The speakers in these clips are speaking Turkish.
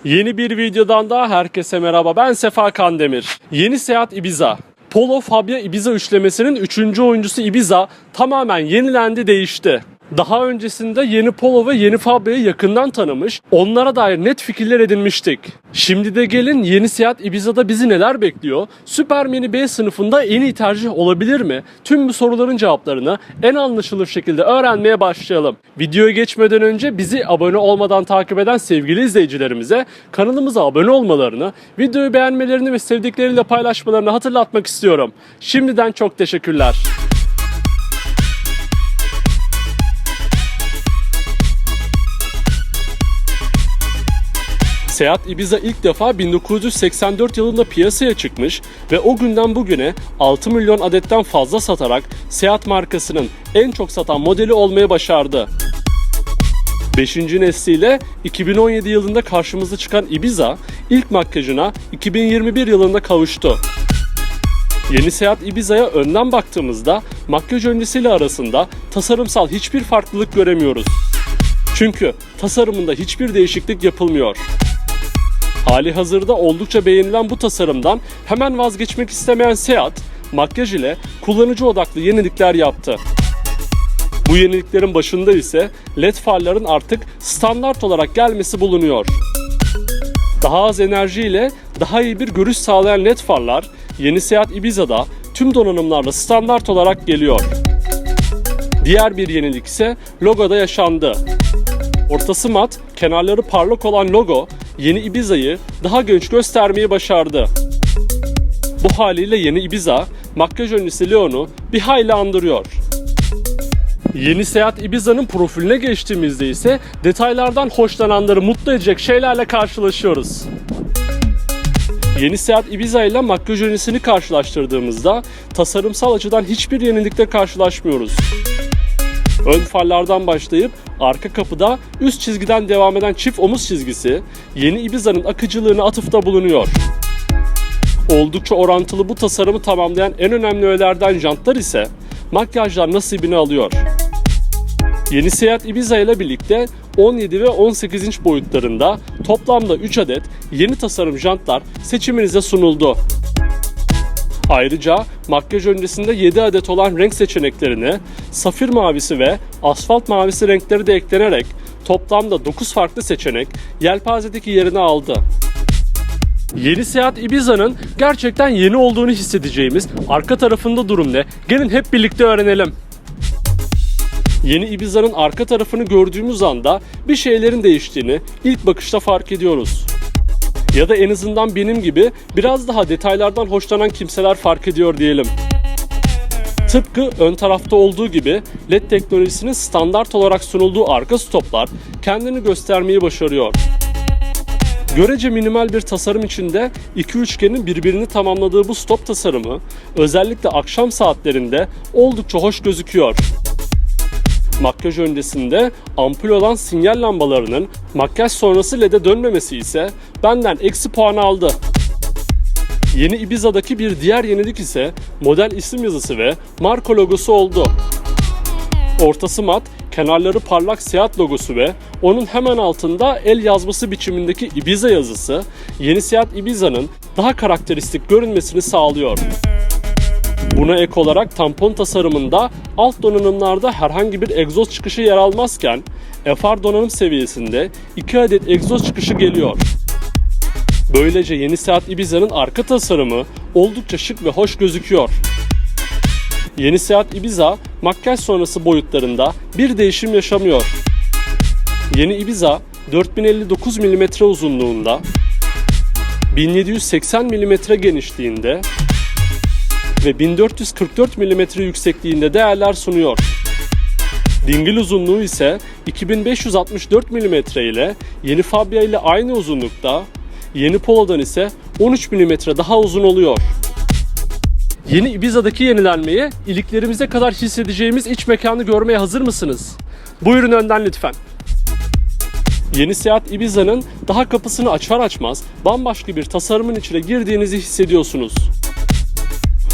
Yeni bir videodan daha herkese merhaba. Ben Sefa Kandemir. Yeni Seat Ibiza. Polo Fabia Ibiza üçlemesinin 3. oyuncusu Ibiza tamamen yenilendi, değişti. Daha öncesinde yeni Polo ve yeni Fabia'yı yakından tanımış, onlara dair net fikirler edinmiştik. Şimdi de gelin yeni Seat Ibiza'da bizi neler bekliyor? Süper Mini B sınıfında en iyi tercih olabilir mi? Tüm bu soruların cevaplarını en anlaşılır şekilde öğrenmeye başlayalım. Videoya geçmeden önce bizi abone olmadan takip eden sevgili izleyicilerimize kanalımıza abone olmalarını, videoyu beğenmelerini ve sevdikleriyle paylaşmalarını hatırlatmak istiyorum. Şimdiden çok teşekkürler. Seat Ibiza ilk defa 1984 yılında piyasaya çıkmış ve o günden bugüne 6 milyon adetten fazla satarak Seat markasının en çok satan modeli olmayı başardı. 5. nesliyle 2017 yılında karşımıza çıkan Ibiza ilk makyajına 2021 yılında kavuştu. Yeni Seat Ibiza'ya önden baktığımızda makyaj öncesiyle arasında tasarımsal hiçbir farklılık göremiyoruz. Çünkü tasarımında hiçbir değişiklik yapılmıyor. Hali hazırda oldukça beğenilen bu tasarımdan hemen vazgeçmek istemeyen Seat, makyaj ile kullanıcı odaklı yenilikler yaptı. Bu yeniliklerin başında ise LED farların artık standart olarak gelmesi bulunuyor. Daha az enerji ile daha iyi bir görüş sağlayan LED farlar yeni Seat Ibiza'da tüm donanımlarla standart olarak geliyor. Diğer bir yenilik ise logoda yaşandı. Ortası mat, kenarları parlak olan logo yeni Ibiza'yı daha genç göstermeyi başardı. Bu haliyle yeni Ibiza, makyaj öncesi Leon'u bir hayli andırıyor. Yeni Seat Ibiza'nın profiline geçtiğimizde ise detaylardan hoşlananları mutlu edecek şeylerle karşılaşıyoruz. Yeni Seat Ibiza ile makyaj öncesini karşılaştırdığımızda tasarımsal açıdan hiçbir yenilikle karşılaşmıyoruz. Ön farlardan başlayıp arka kapıda üst çizgiden devam eden çift omuz çizgisi yeni Ibiza'nın akıcılığına atıfta bulunuyor. Oldukça orantılı bu tasarımı tamamlayan en önemli öğelerden jantlar ise makyajlar nasibini alıyor. Yeni Seat Ibiza ile birlikte 17 ve 18 inç boyutlarında toplamda 3 adet yeni tasarım jantlar seçiminize sunuldu. Ayrıca makyaj öncesinde 7 adet olan renk seçeneklerine safir mavisi ve asfalt mavisi renkleri de eklenerek toplamda 9 farklı seçenek yelpazedeki yerini aldı. Yeni Seat Ibiza'nın gerçekten yeni olduğunu hissedeceğimiz arka tarafında durum ne? Gelin hep birlikte öğrenelim. Yeni Ibiza'nın arka tarafını gördüğümüz anda bir şeylerin değiştiğini ilk bakışta fark ediyoruz. Ya da en azından benim gibi biraz daha detaylardan hoşlanan kimseler fark ediyor diyelim. Tıpkı ön tarafta olduğu gibi LED teknolojisinin standart olarak sunulduğu arka stoplar kendini göstermeyi başarıyor. Görece minimal bir tasarım içinde iki üçgenin birbirini tamamladığı bu stop tasarımı özellikle akşam saatlerinde oldukça hoş gözüküyor. Makyaj öncesinde ampul olan sinyal lambalarının makyaj sonrası LED'e dönmemesi ise benden eksi puan aldı. Yeni Ibiza'daki bir diğer yenilik ise model isim yazısı ve marka logosu oldu. Ortası mat, kenarları parlak Seat logosu ve onun hemen altında el yazması biçimindeki Ibiza yazısı yeni Seat Ibiza'nın daha karakteristik görünmesini sağlıyor. Buna ek olarak tampon tasarımında alt donanımlarda herhangi bir egzoz çıkışı yer almazken FR donanım seviyesinde 2 adet egzoz çıkışı geliyor. Böylece yeni Seat Ibiza'nın arka tasarımı oldukça şık ve hoş gözüküyor. Yeni Seat Ibiza makyaj sonrası boyutlarında bir değişim yaşamıyor. Yeni Ibiza 4059 mm uzunluğunda, 1780 mm genişliğinde ve 1444 mm yüksekliğinde değerler sunuyor. Dingil uzunluğu ise 2564 mm ile yeni Fabia ile aynı uzunlukta, yeni Polo'dan ise 13 mm daha uzun oluyor. Yeni Ibiza'daki yenilenmeyi iliklerimize kadar hissedeceğimiz iç mekanı görmeye hazır mısınız? Buyurun önden lütfen. Yeni Seat Ibiza'nın daha kapısını açar açmaz bambaşka bir tasarımın içine girdiğinizi hissediyorsunuz.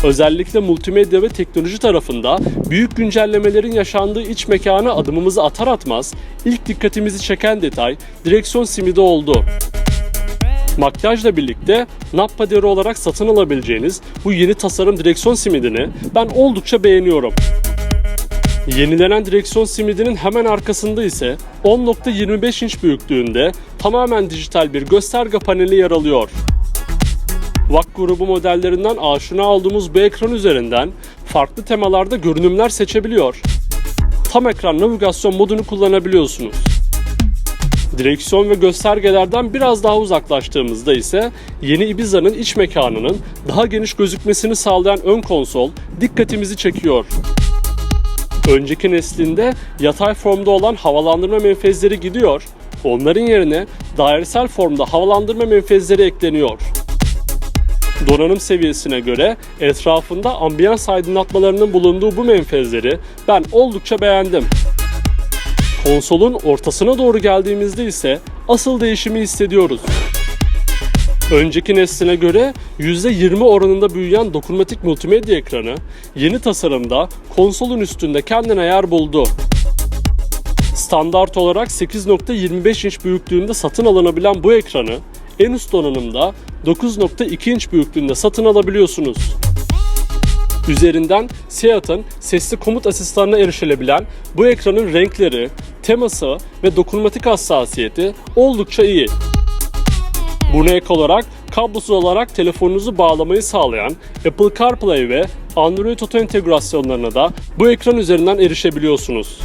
Özellikle multimedya ve teknoloji tarafında büyük güncellemelerin yaşandığı iç mekana adımımızı atar atmaz ilk dikkatimizi çeken detay direksiyon simidi oldu. Makyajla birlikte nappa deri olarak satın alabileceğiniz bu yeni tasarım direksiyon simidini ben oldukça beğeniyorum. Yenilenen direksiyon simidinin hemen arkasında ise 10.25 inç büyüklüğünde tamamen dijital bir gösterge paneli yer alıyor. VAK grubu modellerinden aşina olduğumuz bu ekran üzerinden farklı temalarda görünümler seçebiliyor. Tam ekran navigasyon modunu kullanabiliyorsunuz. Direksiyon ve göstergelerden biraz daha uzaklaştığımızda ise yeni Ibiza'nın iç mekanının daha geniş gözükmesini sağlayan ön konsol dikkatimizi çekiyor. Önceki neslinde yatay formda olan havalandırma menfezleri gidiyor, onların yerine dairesel formda havalandırma menfezleri ekleniyor. Donanım seviyesine göre etrafında ambiyans aydınlatmalarının bulunduğu bu menfezleri ben oldukça beğendim. Konsolun ortasına doğru geldiğimizde ise asıl değişimi hissediyoruz. Önceki nesline göre %20 oranında büyüyen dokunmatik multimedya ekranı yeni tasarımda konsolun üstünde kendine yer buldu. Standart olarak 8.25 inç büyüklüğünde satın alınabilen bu ekranı en üst donanımda 9.2 inç büyüklüğünde satın alabiliyorsunuz. Üzerinden Seat'ın sesli komut asistanına erişilebilen bu ekranın renkleri, teması ve dokunmatik hassasiyeti oldukça iyi. Buna ek olarak kablosuz olarak telefonunuzu bağlamayı sağlayan Apple CarPlay ve Android Auto entegrasyonlarına da bu ekran üzerinden erişebiliyorsunuz.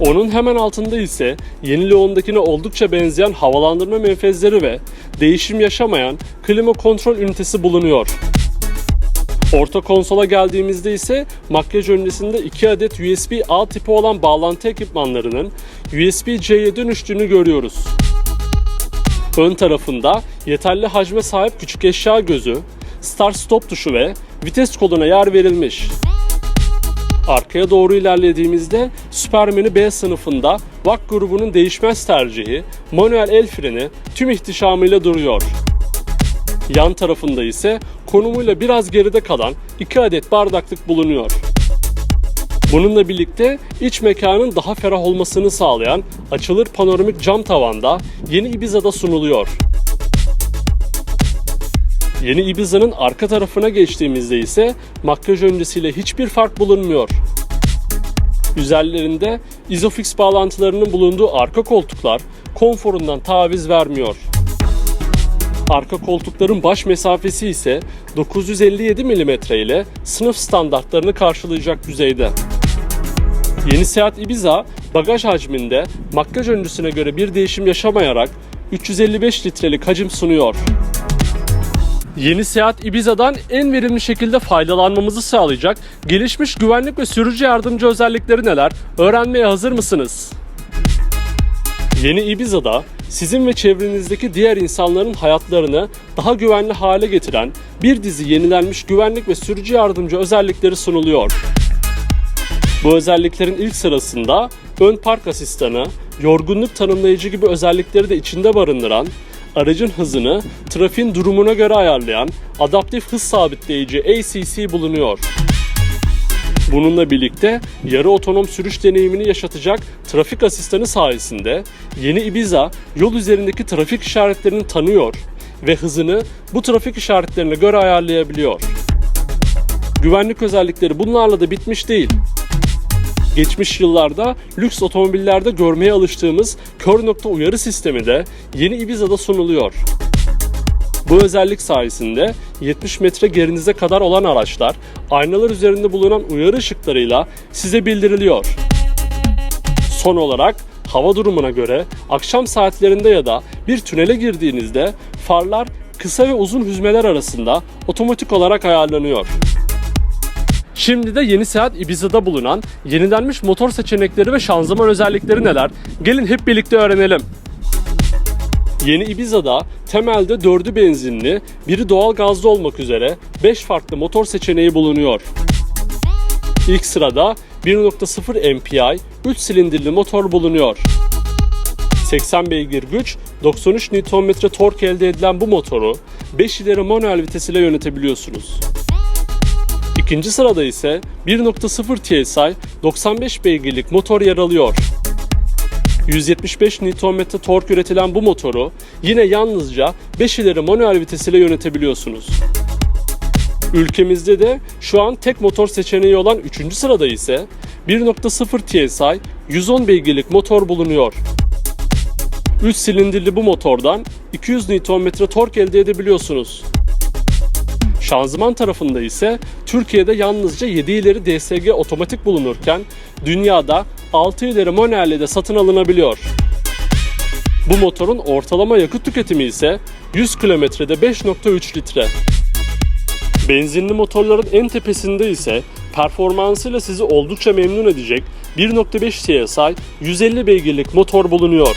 Onun hemen altında ise yeni Leon'dakine oldukça benzeyen havalandırma menfezleri ve değişim yaşamayan klima kontrol ünitesi bulunuyor. Orta konsola geldiğimizde ise makyaj öncesinde 2 adet USB-A tipi olan bağlantı ekipmanlarının USB-C'ye dönüştüğünü görüyoruz. Ön tarafında yeterli hacme sahip küçük eşya gözü, start-stop tuşu ve vites koluna yer verilmiş. Arkaya doğru ilerlediğimizde Superman'i B sınıfında VAK grubunun değişmez tercihi manuel el freni tüm ihtişamıyla duruyor. Yan tarafında ise konumuyla biraz geride kalan 2 adet bardaklık bulunuyor. Bununla birlikte iç mekanın daha ferah olmasını sağlayan açılır panoramik cam tavanda yeni Ibiza'da sunuluyor. Yeni Ibiza'nın arka tarafına geçtiğimizde ise makyaj öncesiyle hiçbir fark bulunmuyor. Üzerlerinde Isofix bağlantılarının bulunduğu arka koltuklar konforundan taviz vermiyor. Arka koltukların baş mesafesi ise 957 mm ile sınıf standartlarını karşılayacak düzeyde. Yeni Seat Ibiza bagaj hacminde makyaj öncesine göre bir değişim yaşamayarak 355 litrelik hacim sunuyor. Yeni Seat Ibiza'dan en verimli şekilde faydalanmamızı sağlayacak gelişmiş güvenlik ve sürücü yardımcı özellikleri neler? Öğrenmeye hazır mısınız? Yeni Ibiza'da sizin ve çevrenizdeki diğer insanların hayatlarını daha güvenli hale getiren bir dizi yenilenmiş güvenlik ve sürücü yardımcı özellikleri sunuluyor. Bu özelliklerin ilk sırasında ön park asistanı, yorgunluk tanımlayıcı gibi özellikleri de içinde barındıran, aracın hızını trafiğin durumuna göre ayarlayan adaptif hız sabitleyici ACC bulunuyor. Bununla birlikte yarı otonom sürüş deneyimini yaşatacak trafik asistanı sayesinde yeni Ibiza yol üzerindeki trafik işaretlerini tanıyor ve hızını bu trafik işaretlerine göre ayarlayabiliyor. Güvenlik özellikleri bunlarla da bitmiş değil. Geçmiş yıllarda lüks otomobillerde görmeye alıştığımız kör nokta uyarı sistemi de yeni Ibiza'da sunuluyor. Bu özellik sayesinde 70 metre gerinize kadar olan araçlar aynalar üzerinde bulunan uyarı ışıklarıyla size bildiriliyor. Son olarak hava durumuna göre akşam saatlerinde ya da bir tünele girdiğinizde farlar kısa ve uzun hüzmeler arasında otomatik olarak ayarlanıyor. Şimdi de yeni Seat Ibiza'da bulunan yenilenmiş motor seçenekleri ve şanzıman özellikleri neler? Gelin hep birlikte öğrenelim. Yeni Ibiza'da temelde 4'ü benzinli, biri doğal gazlı olmak üzere 5 farklı motor seçeneği bulunuyor. İlk sırada 1.0 MPI 3 silindirli motor bulunuyor. 80 beygir güç, 93 Nm tork elde edilen bu motoru 5 ileri manuel vites ile yönetebiliyorsunuz. İkinci sırada ise 1.0 TSI 95 beygirlik motor yer alıyor. 175 Nm tork üretilen bu motoru yine yalnızca 5 ileri manuel vites ile yönetebiliyorsunuz. Ülkemizde de şu an tek motor seçeneği olan 3. sırada ise 1.0 TSI 110 beygirlik motor bulunuyor. 3 silindirli bu motordan 200 Nm tork elde edebiliyorsunuz. Şanzıman tarafında ise Türkiye'de yalnızca 7 ileri DSG otomatik bulunurken dünyada 6 ileri manuelle de satın alınabiliyor. Bu motorun ortalama yakıt tüketimi ise 100 kilometrede 5.3 litre. Benzinli motorların en tepesinde ise performansıyla sizi oldukça memnun edecek 1.5 TSI 150 beygirlik motor bulunuyor.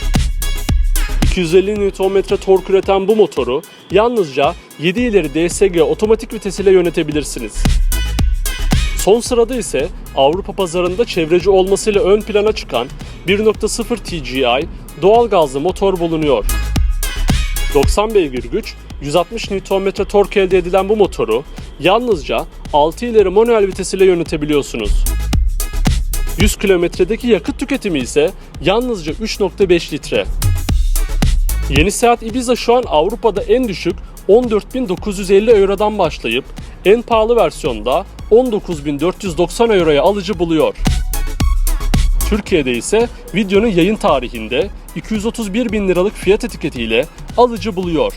250 Nm tork üreten bu motoru yalnızca 7 ileri DSG otomatik vites ile yönetebilirsiniz. Son sırada ise Avrupa pazarında çevreci olmasıyla ön plana çıkan 1.0 TGI doğal gazlı motor bulunuyor. 90 beygir güç, 160 Nm tork elde edilen bu motoru yalnızca 6 ileri manuel vites ile yönetebiliyorsunuz. 100 kilometredeki yakıt tüketimi ise yalnızca 3.5 litre. Yeni Seat Ibiza şu an Avrupa'da en düşük 14.950 Euro'dan başlayıp en pahalı versiyonda 19.490 Euro'ya alıcı buluyor. Türkiye'de ise videonun yayın tarihinde 231.000 liralık fiyat etiketiyle alıcı buluyor.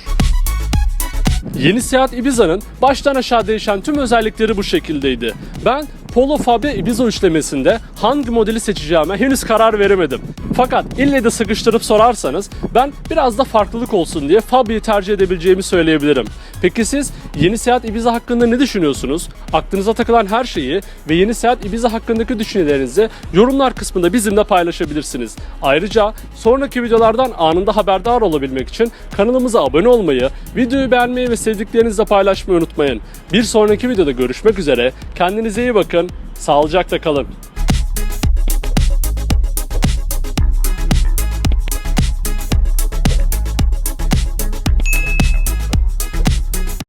Yeni Seat Ibiza'nın baştan aşağı değişen tüm özellikleri bu şekildeydi. Ben Polo Fabia Ibiza üçlemesinde hangi modeli seçeceğime henüz karar veremedim. Fakat ille de sıkıştırıp sorarsanız ben biraz da farklılık olsun diye Fabia'yı tercih edebileceğimi söyleyebilirim. Peki siz yeni Seat Ibiza hakkında ne düşünüyorsunuz? Aklınıza takılan her şeyi ve yeni Seat Ibiza hakkındaki düşüncelerinizi yorumlar kısmında bizimle paylaşabilirsiniz. Ayrıca sonraki videolardan anında haberdar olabilmek için kanalımıza abone olmayı, videoyu beğenmeyi ve sevdiklerinizle paylaşmayı unutmayın. Bir sonraki videoda görüşmek üzere. Kendinize iyi bakın. Sağlıcakla kalın.